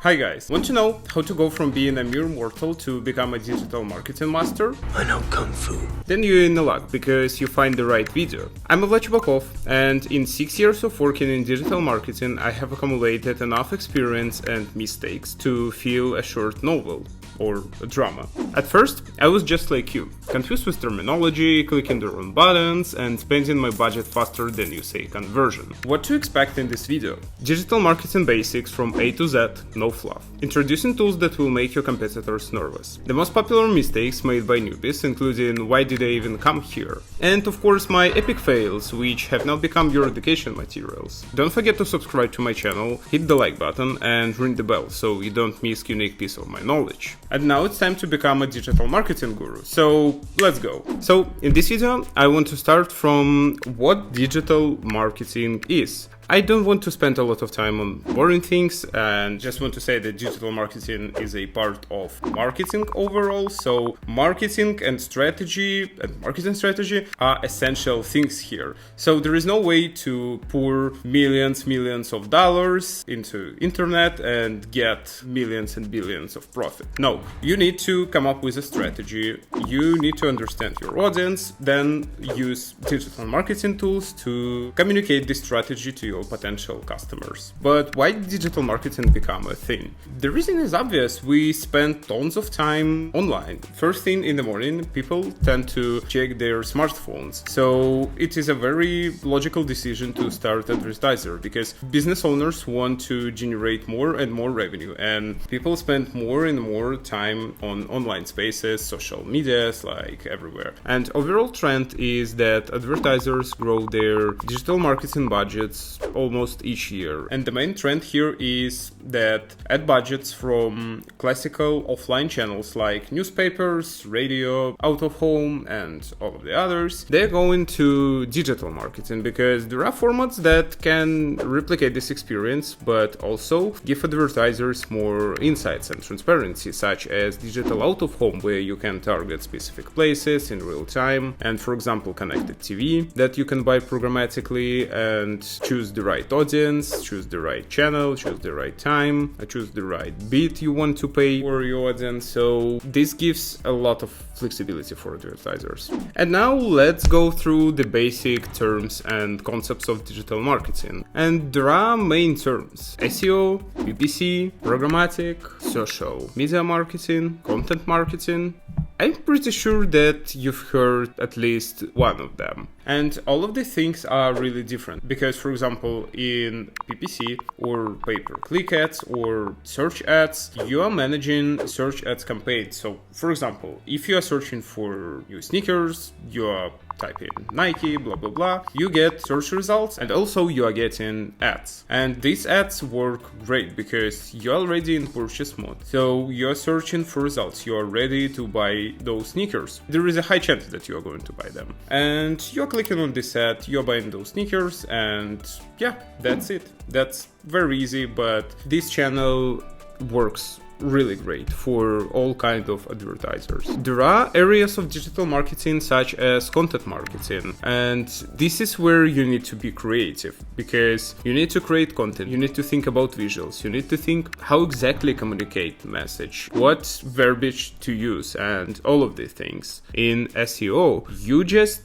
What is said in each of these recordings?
Hi guys, want to know how to go from being a mere mortal to become a digital marketing master? I know Kung Fu. Then you're in luck because you find the right video. I'm Vlad, and in 6 years of working in digital marketing, I have accumulated enough experience and mistakes to feel a short novel or a drama. At first, I was just like you, confused with terminology, clicking the wrong buttons, and spending my budget faster than you say conversion. What to expect in this video? Digital marketing basics from A to Z, no fluff. Introducing tools that will make your competitors nervous. The most popular mistakes made by newbies, including why did I even come here? And of course my epic fails, which have now become your education materials. Don't forget to subscribe to my channel, hit the like button and ring the bell so you don't miss a unique piece of my knowledge. And now it's time to become a digital marketing guru. So let's go. So in this video, I want to start from what digital marketing is. I don't want to spend a lot of time on boring things and just want to say that digital marketing is a part of marketing overall. So marketing and marketing strategy are essential things here. So there is no way to pour millions of dollars into internet and get millions and billions of profit. No, you need to come up with a strategy. You need to understand your audience, then use digital marketing tools to communicate this strategy to your potential customers. But why did digital marketing become a thing? The reason is obvious. We spend tons of time online. First thing in the morning, people tend to check their smartphones. So it is a very logical decision to start advertiser because business owners want to generate more and more revenue, and people spend more and more time on online spaces, social medias, like everywhere. And overall trend is that advertisers grow their digital marketing budgets almost each year. And the main trend here is that ad budgets from classical offline channels like newspapers, radio, out of home, and all of the others, they're going to digital marketing because there are formats that can replicate this experience, but also give advertisers more insights and transparency, such as digital out of home, where you can target specific places in real time, and for example, connected TV that you can buy programmatically and choose the right audience, choose the right channel, choose the right time, choose the right bid you want to pay for your audience. So this gives a lot of flexibility for advertisers. And now let's go through the basic terms and concepts of digital marketing. And there are main terms: SEO, PPC, programmatic, social media marketing, content marketing. I'm pretty sure that you've heard at least one of them. And all of these things are really different because, for example, in PPC or pay-per-click ads or search ads, you are managing search ads campaigns. So, for example, if you are searching for new sneakers, you are typing Nike, blah, blah, blah, you get search results and also you are getting ads. And these ads work great because you're already in purchase mode. So you're searching for results. You are ready to buy those sneakers. There is a high chance that you are going to buy them. And you're clicking on this ad, you're buying those sneakers, and yeah, that's it. That's very easy, but this channel works really great for all kinds of advertisers. There are areas of digital marketing such as content marketing, and this is where you need to be creative because you need to create content, you need to think about visuals, you need to think how exactly communicate the message, what verbiage to use, and all of these things. In SEO, you just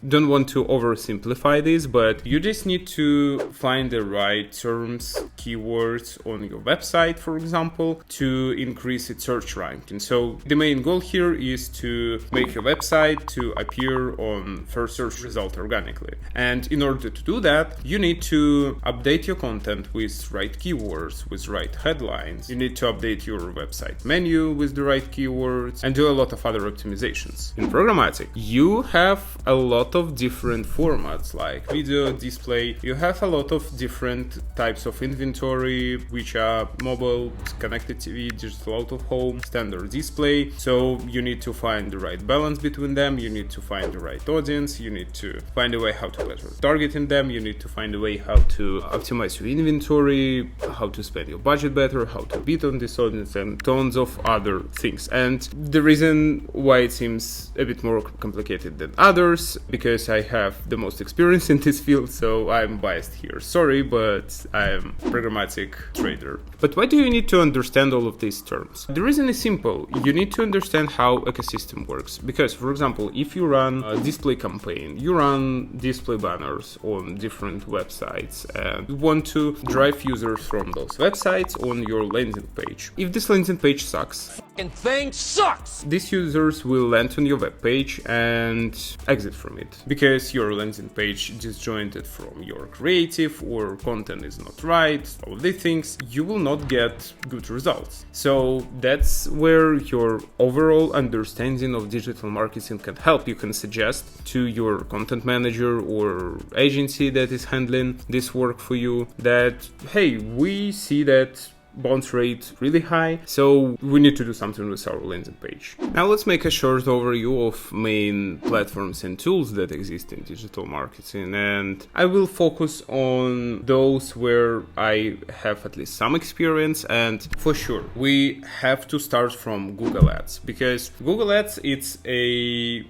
don't want to oversimplify this, but you just need to find the right terms, keywords on your website, for example, to increase its search ranking. So the main goal here is to make your website to appear on first search result organically. And in order to do that, you need to update your content with right keywords, with right headlines. You need to update your website menu with the right keywords and do a lot of other optimizations. In programmatic, you have a lot of different formats like video, display. You have a lot of different types of inventory, which are mobile, connected TV, TV, digital out of home, standard display. So you need to find the right balance between them. You need to find the right audience. You need to find a way how to better targeting them. You need to find a way how to optimize your inventory, how to spend your budget better, how to bid on this audience, and tons of other things. And the reason why it seems a bit more complicated than others, because I have the most experience in this field, so I'm biased here. Sorry, but I'm a programmatic trader. But why do you need to understand all of these terms? The reason is simple. You need to understand how ecosystem works. Because, for example, if you run a display campaign, you run display banners on different websites and you want to drive users from those websites on your landing page. If this landing page sucks, thing sucks! these users will land on your web page and exit from it because your landing page disjointed from your creative or content is not right, all of these things, you will not get good results. So that's where your overall understanding of digital marketing can help. You can suggest to your content manager or agency that is handling this work for you that, hey, we see that bounce rate really high, so we need to do something with our landing page. Now let's make a short overview of main platforms and tools that exist in digital marketing, and I will focus on those where I have at least some experience. And for sure we have to start from Google Ads, because Google Ads, it's a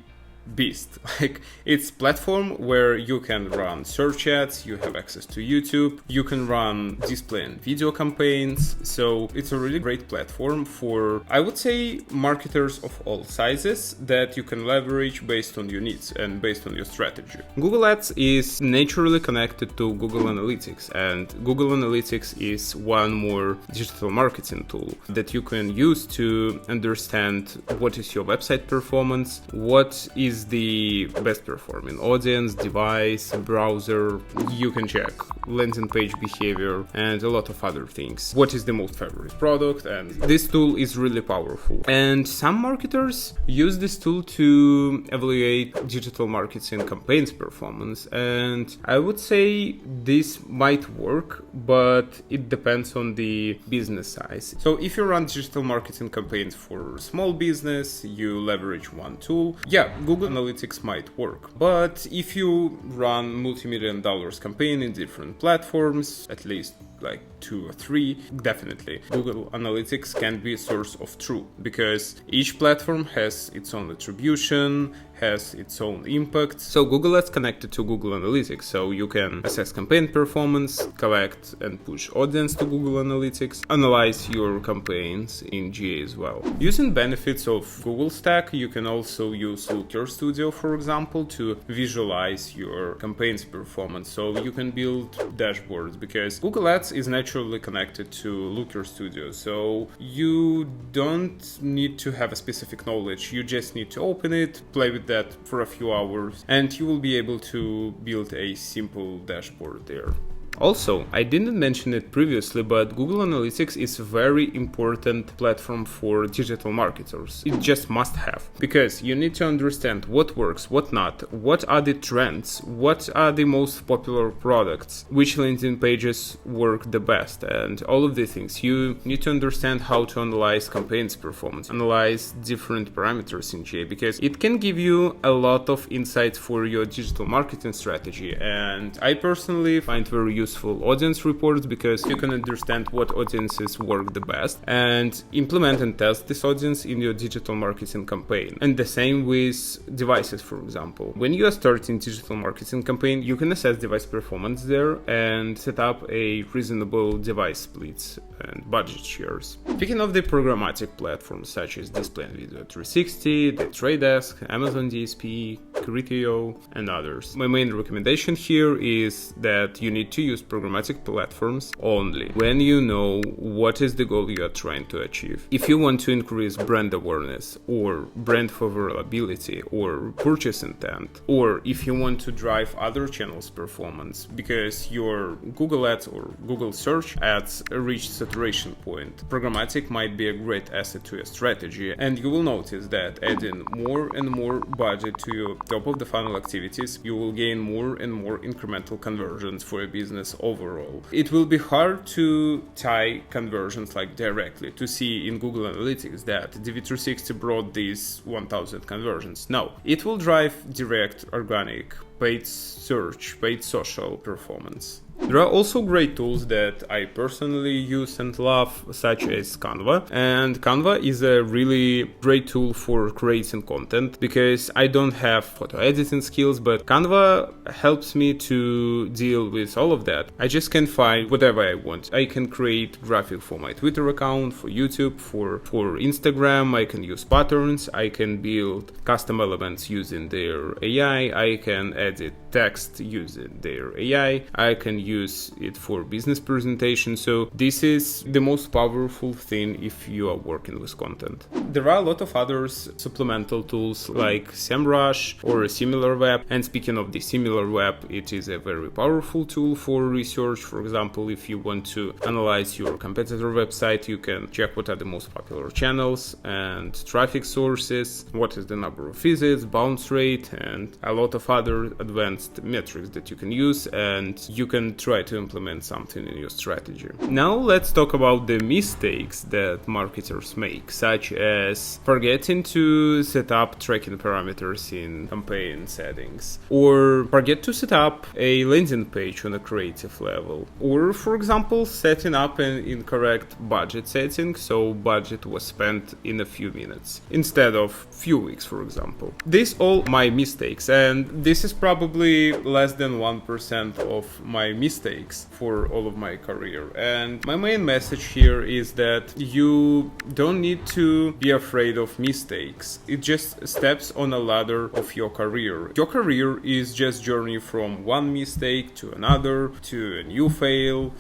beast. Like, it's platform where you can run search ads, you have access to YouTube, you can run display and video campaigns. So it's a really great platform for, I would say, marketers of all sizes that you can leverage based on your needs and based on your strategy. Google Ads is naturally connected to Google Analytics, and Google Analytics is one more digital marketing tool that you can use to understand what is your website performance, what is the best performing audience, device, browser. You can check landing page behavior and a lot of other things. What is the most favorite product? And this tool is really powerful. And some marketers use this tool to evaluate digital marketing campaigns performance. And I would say this might work, but it depends on the business size. So if you run digital marketing campaigns for small business, you leverage one tool. Yeah, Google Analytics might work. But if you run multi-million dollars campaign in different platforms, at least like 2 or 3, definitely Google Analytics can be a source of truth, because each platform has its own attribution, has its own impact. So Google Ads connected to Google Analytics, so you can assess campaign performance, collect and push audience to Google Analytics, analyze your campaigns in GA as well. Using benefits of Google Stack, you can also use Looker Studio, for example, to visualize your campaigns performance. So you can build dashboards, because Google Ads is naturally connected to Looker Studio. So you don't need to have a specific knowledge. You just need to open it, play with that for a few hours, and you will be able to build a simple dashboard there. Also, I didn't mention it previously, but Google Analytics is a very important platform for digital marketers. It just must have, because you need to understand what works, what not, what are the trends, what are the most popular products, which landing pages work the best, and all of these things. You need to understand how to analyze campaigns performance, analyze different parameters in GA, because it can give you a lot of insights for your digital marketing strategy. And I personally find very useful audience reports, because you can understand what audiences work the best and implement and test this audience in your digital marketing campaign. And the same with devices, for example. When you are starting digital marketing campaign, you can assess device performance there and set up a reasonable device splits and budget shares. Speaking of the programmatic platforms such as Display and Video 360, the Trade Desk, Amazon DSP, Criteo, and others. My main recommendation here is that you need to use programmatic platforms only when you know what is the goal you are trying to achieve. If you want to increase brand awareness or brand favorability or purchase intent, or if you want to drive other channels performance because your Google Ads or Google search ads reach saturation point, programmatic might be a great asset to your strategy, and you will notice that adding more and more budget to your top top of the funnel activities, you will gain more and more incremental conversions for your business overall. It will be hard to tie conversions like directly, to see in Google Analytics that DV360 brought these 1000 conversions. No, it will drive direct organic paid search, paid social performance. There are also great tools that I personally use and love, such as Canva. And Canva is a really great tool for creating content because I don't have photo editing skills, but Canva helps me to deal with all of that. I just can find whatever I want. I can create graphic for my Twitter account, for YouTube, for Instagram. I can use patterns. I can build custom elements using their AI. I can edit text using their AI. I can use it for business presentation. So this is the most powerful thing if you are working with content. There are a lot of other supplemental tools like SEMrush or SimilarWeb. And speaking of the SimilarWeb, it is a very powerful tool for research. For example, if you want to analyze your competitor website, you can check what are the most popular channels and traffic sources, what is the number of visits, bounce rate, and a lot of other advanced metrics that you can use, and you can try to implement something in your strategy. Now let's talk about the mistakes that marketers make, such as forgetting to set up tracking parameters in campaign settings, or forget to set up a landing page on a creative level, or for example setting up an incorrect budget setting, so budget was spent in a few minutes instead of few weeks, for example. These all my mistakes, and this is probably less than 1% of my mistakes for all of my career. And my main message here is that you don't need to be afraid of mistakes. It just steps on a ladder of your career. Your career is just journey from one mistake to another, to a new fail,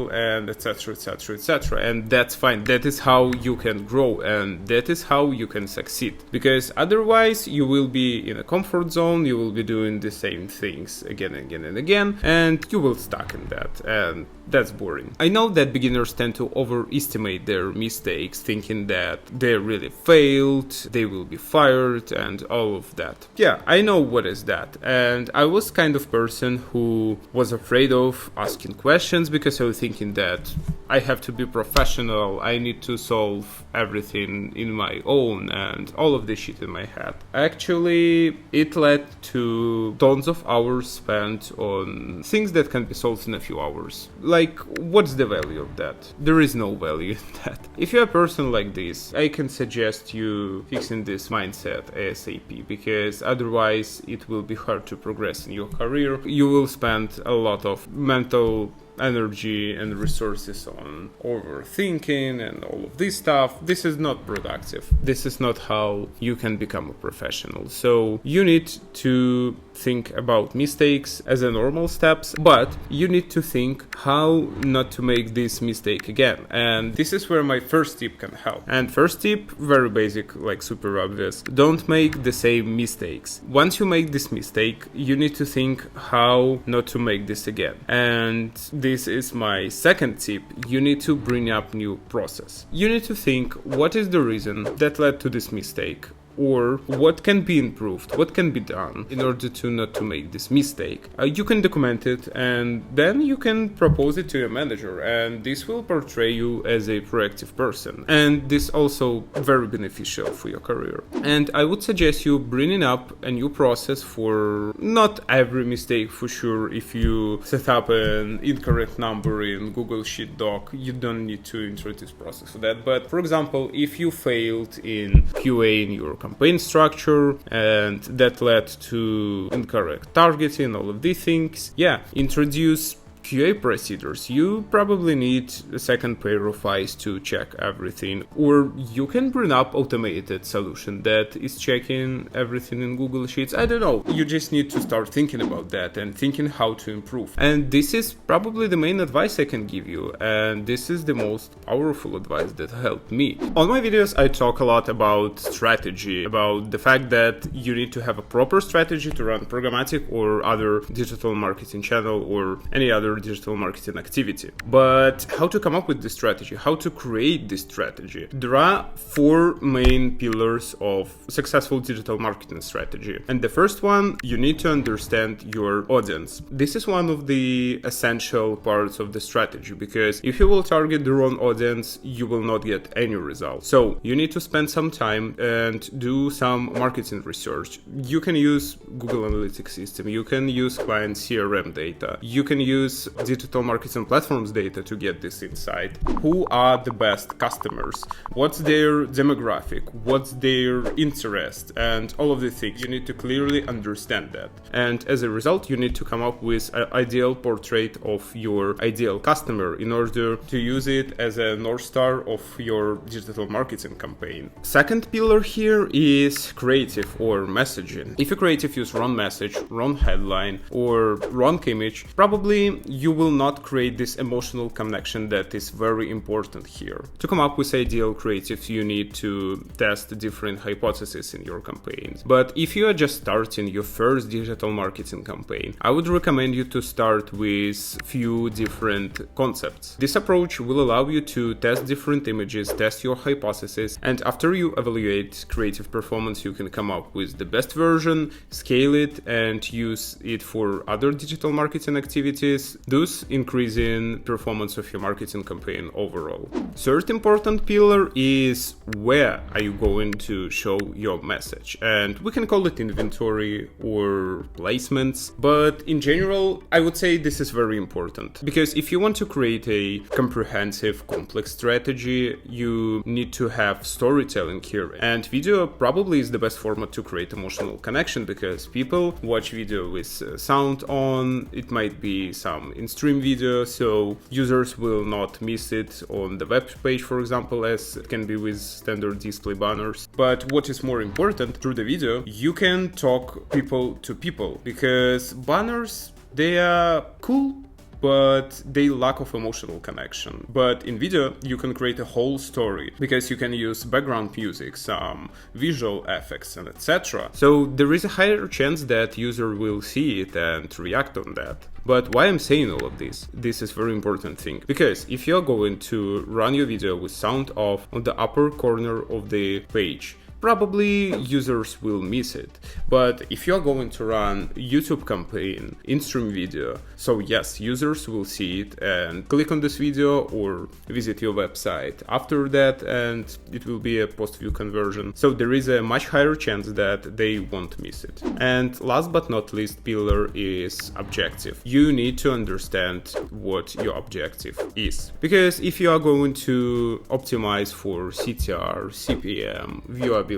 and etc, etc, etc. And that's fine. That is how you can grow, and that is how you can succeed. Because otherwise you will be in a comfort zone, you will be doing the same things again and again and again, and you will stuck in that, and that's boring. I know that beginners tend to overestimate their mistakes, thinking that they really failed, they will be fired, and all of that. Yeah, I know what is that, and I was kind of person who was afraid of asking questions because I was thinking that I have to be professional, I need to solve everything in my own, and all of this shit in my head. Actually, it led to tons of hours spent on things that can be solved in a few hours. Like, what's the value of that? There is no value in that. If you're a person like this, I can suggest you fixing this mindset ASAP, because otherwise it will be hard to progress in your career. You will spend a lot of mental energy and resources on overthinking and all of this stuff. This is not productive. This is not how you can become a professional. So you need to think about mistakes as a normal steps, but you need to think how not to make this mistake again. And this is where my first tip can help. And first tip, very basic, like super obvious. Don't make the same mistakes. Once you make this mistake, you need to think how not to make this again. And this is my second tip. You need to bring up new process. You need to think, what is the reason that led to this mistake? Or what can be improved, what can be done in order to not to make this mistake. You can document it, and then you can propose it to your manager, and this will portray you as a proactive person, and this also very beneficial for your career. And I would suggest you bringing up a new process for not every mistake, for sure. If you set up an incorrect number in Google Sheet doc, you don't need to introduce process for that. But for example, if you failed in QA in your campaign structure and that led to incorrect targeting, all of these things, introduce QA procedures. You probably need a second pair of eyes to check everything, or you can bring up automated solution that is checking everything in Google Sheets. I don't know. You just need to start thinking about that and thinking how to improve. And this is probably the main advice I can give you, and this is the most powerful advice that helped me. On my videos, I talk a lot about strategy, about the fact that you need to have a proper strategy to run programmatic or other digital marketing channel or any other their digital marketing activity. But how to come up with this strategy? How to create this strategy? There are 4 main pillars of successful digital marketing strategy. And the first one, you need to understand your audience. This is one of the essential parts of the strategy, because if you will target the wrong audience, you will not get any results. So you need to spend some time and do some marketing research. You can use Google Analytics system, you can use client CRM data, you can use digital marketing platforms data to get this insight. Who are the best customers? What's their demographic? What's their interest? And all of the things. You need to clearly understand that. And as a result, you need to come up with an ideal portrait of your ideal customer in order to use it as a North Star of your digital marketing campaign. Second pillar here is creative or messaging. If your creative use wrong message, wrong headline, or wrong image, probably you will not create this emotional connection that is very important here. To come up with ideal creatives, you need to test different hypotheses in your campaigns. But if you are just starting your first digital marketing campaign, I would recommend you to start with few different concepts. This approach will allow you to test different images, test your hypothesis, and after you evaluate creative performance, you can come up with the best version, scale it, and use it for other digital marketing activities, thus increasing performance of your marketing campaign overall. Third important pillar is where are you going to show your message, and we can call it inventory or placements, but in general I would say this is very important, because if you want to create a comprehensive complex strategy, you need to have storytelling here, and video probably is the best format to create emotional connection, because people watch video with sound on, it might be some in-stream video, so users will not miss it on the web page, for example, as it can be with standard display banners. But what is more important, through the video, you can talk people to people, because banners, they are cool, but they lack of emotional connection. But in video, you can create a whole story, because you can use background music, some visual effects, and etc. So there is a higher chance that user will see it and react on that. But why I'm saying all of this? This is very important thing, because if you're going to run your video with sound off on the upper corner of the page, probably users will miss it. But if you're going to run YouTube campaign in-stream video, so yes, users will see it and click on this video or visit your website after that, and it will be a post-view conversion. So there is a much higher chance that they won't miss it. And last but not least pillar is objective. You need to understand what your objective is, because if you are going to optimize for CTR, CPM, viewability,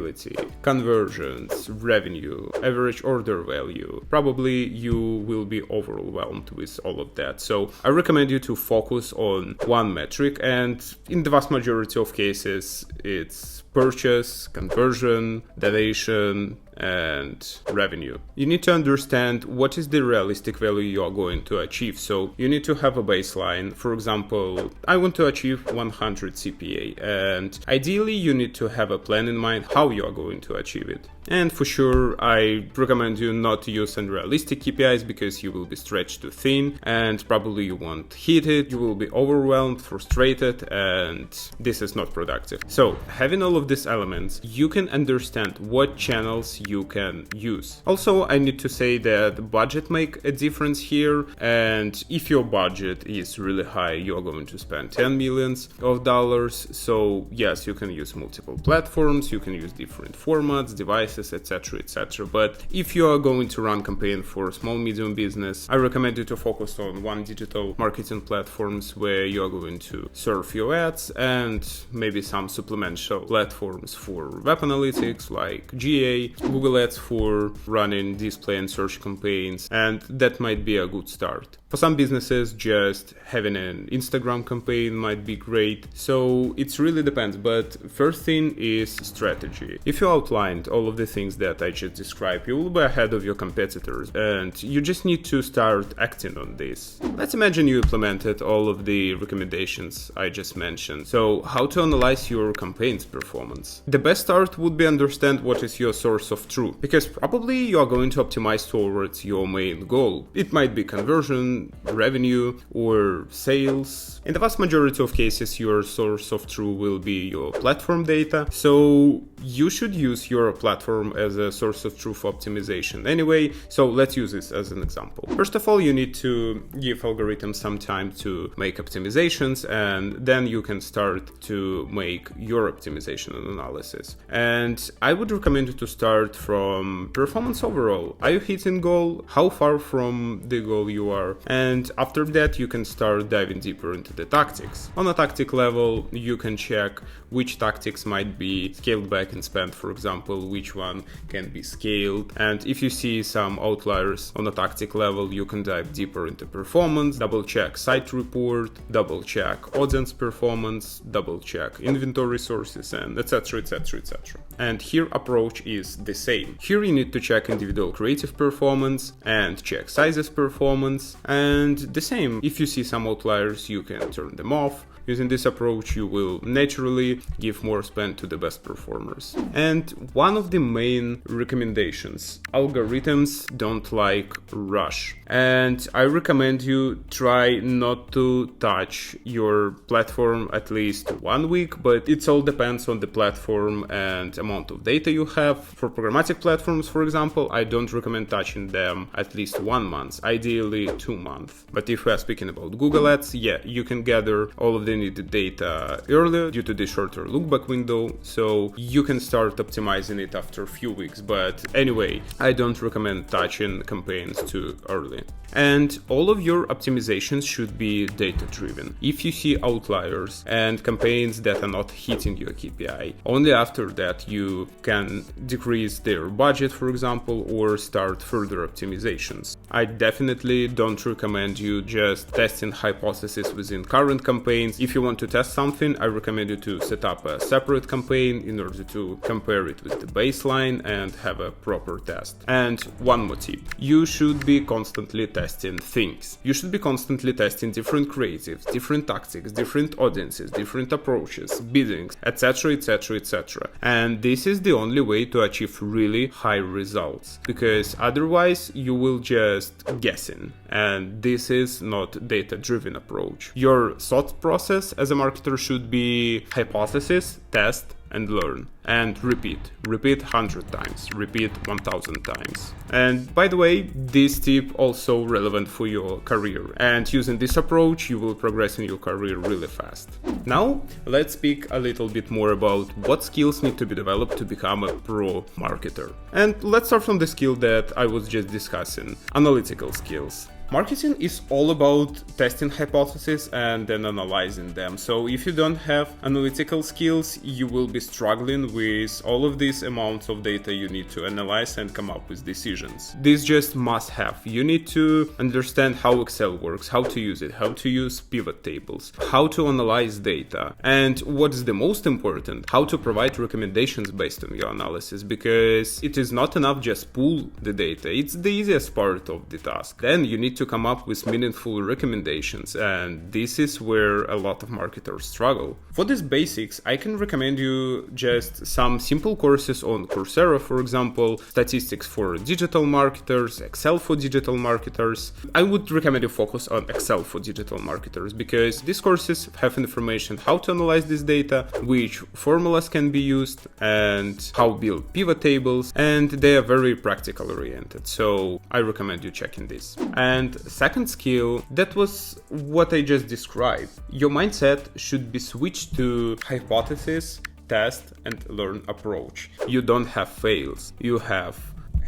conversions, revenue, average order value, probably you will be overwhelmed with all of that. So I recommend you to focus on one metric, and in the vast majority of cases, it's purchase, conversion, donation, and revenue. You need to understand what is the realistic value you are going to achieve. So you need to have a baseline. For example, I want to achieve 100 CPA, and ideally you need to have a plan in mind how you are going to achieve it. And for sure, I recommend you not to use unrealistic KPIs, because you will be stretched too thin and probably you won't hit it. You will be overwhelmed, frustrated, and this is not productive. So having all of these elements, you can understand what channels you can use. Also, I need to say that budget make a difference here, and if your budget is really high, you're going to spend $10 million. So yes, you can use multiple platforms, you can use different formats, devices, etc, etc. But if you are going to run campaign for small medium business, I recommend you to focus on one digital marketing platforms where you are going to serve your ads, and maybe some supplemental platforms for web analytics like GA, Google Ads for running display and search campaigns, and that might be a good start. For some businesses, just having an Instagram campaign might be great. So it really depends, but first thing is strategy. If you outlined all of the the things that I just described, you will be ahead of your competitors, and you just need to start acting on this. Let's imagine you implemented all of the recommendations I just mentioned. So how to analyze your campaign's performance? The best start would be understand what is your source of truth, because probably you are going to optimize towards your main goal. It might be conversion, revenue, or sales. In the vast majority of cases, your source of truth will be your platform data. So you should use your platform as a source of truth optimization anyway. So let's use this as an example. First of all, you need to give algorithms some time to make optimizations, and then you can start to make your optimization and analysis. And I would recommend you to start from performance overall. Are you hitting goal? How far from the goal you are? And after that, you can start diving deeper into the tactics. On a tactic level, you can check which tactics might be scaled back and spent, for example, which one can be scaled. And if you see some outliers on a tactic level, you can dive deeper into performance, double check site report, double check audience performance, double check inventory sources, and etc, etc, etc. And here approach is the same. Here you need to check individual creative performance and check sizes performance, and the same. If you see some outliers, you can turn them off. Using this approach, you will naturally give more spend to the best performers. And one of the main recommendations, algorithms don't like rush. And I recommend you try not to touch your platform at least 1 week, but it all depends on the platform and amount of data you have. For programmatic platforms, for example, I don't recommend touching them at least 1 month, ideally 2 months. But if we are speaking about Google Ads, yeah, you can gather all of the needed data earlier due to the shorter lookback window, so you can start optimizing it after a few weeks. But anyway, I don't recommend touching campaigns too early. And all of your optimizations should be data driven. If you see outliers and campaigns that are not hitting your KPI, only after that you can decrease their budget, for example, or start further optimizations. I definitely don't recommend you just testing hypotheses within current campaigns. If you want to test something, I recommend you to set up a separate campaign in order to compare it with the baseline and have a proper test. And one more tip, you should be constantly testing things. You should be constantly testing different creatives, different tactics, different audiences, different approaches, biddings, etc, etc, etc. And this is the only way to achieve really high results, because otherwise you will just guessing, and this is not data-driven approach. Your thought process as a marketer should be hypothesis, test, and learn, and repeat 100 times, repeat 1000 times. And by the way, this tip also relevant for your career, and using this approach you will progress in your career really fast. Now let's speak a little bit more about what skills need to be developed to become a pro marketer. And let's start from the skill that I was just discussing, analytical skills. Marketing is all about testing hypotheses and then analyzing them. So if you don't have analytical skills, you will be struggling with all of these amounts of data you need to analyze and come up with decisions. This just must have. You need to understand how Excel works, how to use it, how to use pivot tables, how to analyze data, and what is the most important, how to provide recommendations based on your analysis, because it is not enough just pull the data. It's the easiest part of the task. Then you need to come up with meaningful recommendations, and this is where a lot of marketers struggle. For these basics, I can recommend you just some simple courses on Coursera, for example, statistics for digital marketers, Excel for digital marketers. I would recommend you focus on Excel for digital marketers, because these courses have information how to analyze this data, which formulas can be used, and how to build pivot tables, and they are very practical oriented, so I recommend you checking this. And second skill, that was what I just described. Your mindset should be switched to hypothesis, test, and learn approach. You don't have fails. You have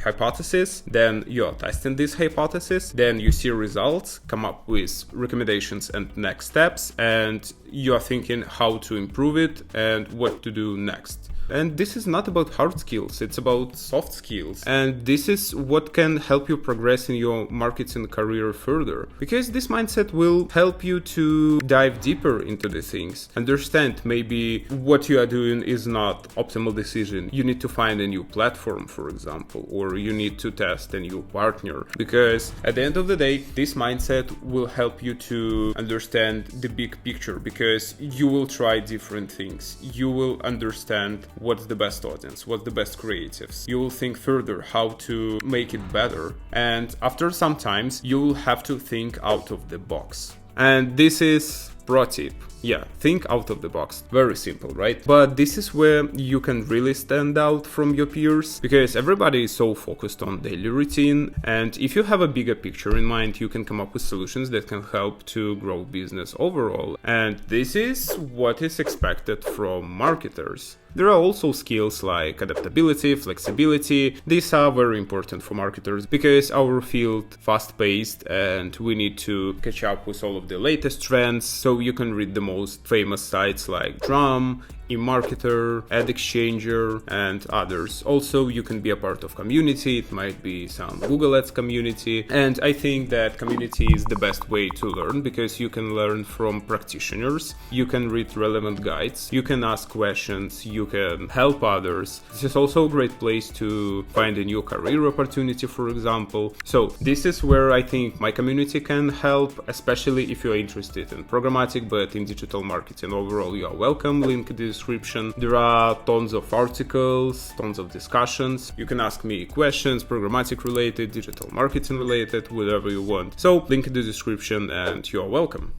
hypothesis, then you're testing this hypothesis, then you see results, come up with recommendations and next steps, and you are thinking how to improve it and what to do next. And this is not about hard skills, it's about soft skills. And this is what can help you progress in your marketing career further. Because this mindset will help you to dive deeper into the things. Understand maybe what you are doing is not optimal decision. You need to find a new platform, for example, or you need to test a new partner. Because at the end of the day, this mindset will help you to understand the big picture, because you will try different things. You will understand what's the best audience, what's the best creatives. You will think further how to make it better. And after some times, you will have to think out of the box. And this is pro tip. Yeah, think out of the box. Very simple, right? But this is where you can really stand out from your peers, because everybody is so focused on daily routine. And if you have a bigger picture in mind, you can come up with solutions that can help to grow business overall. And this is what is expected from marketers. There are also skills like adaptability, flexibility. These are very important for marketers because our field fast-paced and we need to catch up with all of the latest trends. So you can read the most famous sites like Drum, eMarketer, Ad Exchanger, and others. Also, you can be a part of community. It might be some Google Ads community. And I think that community is the best way to learn, because you can learn from practitioners. You can read relevant guides. You can ask questions. You can help others. This is also a great place to find a new career opportunity, for example. So this is where I think my community can help, especially if you're interested in programmatic, but in digital marketing overall, you are welcome. Link in the description. There are tons of articles, tons of discussions. You can ask me questions, programmatic related, digital marketing related, whatever you want. So link in the description and you are welcome.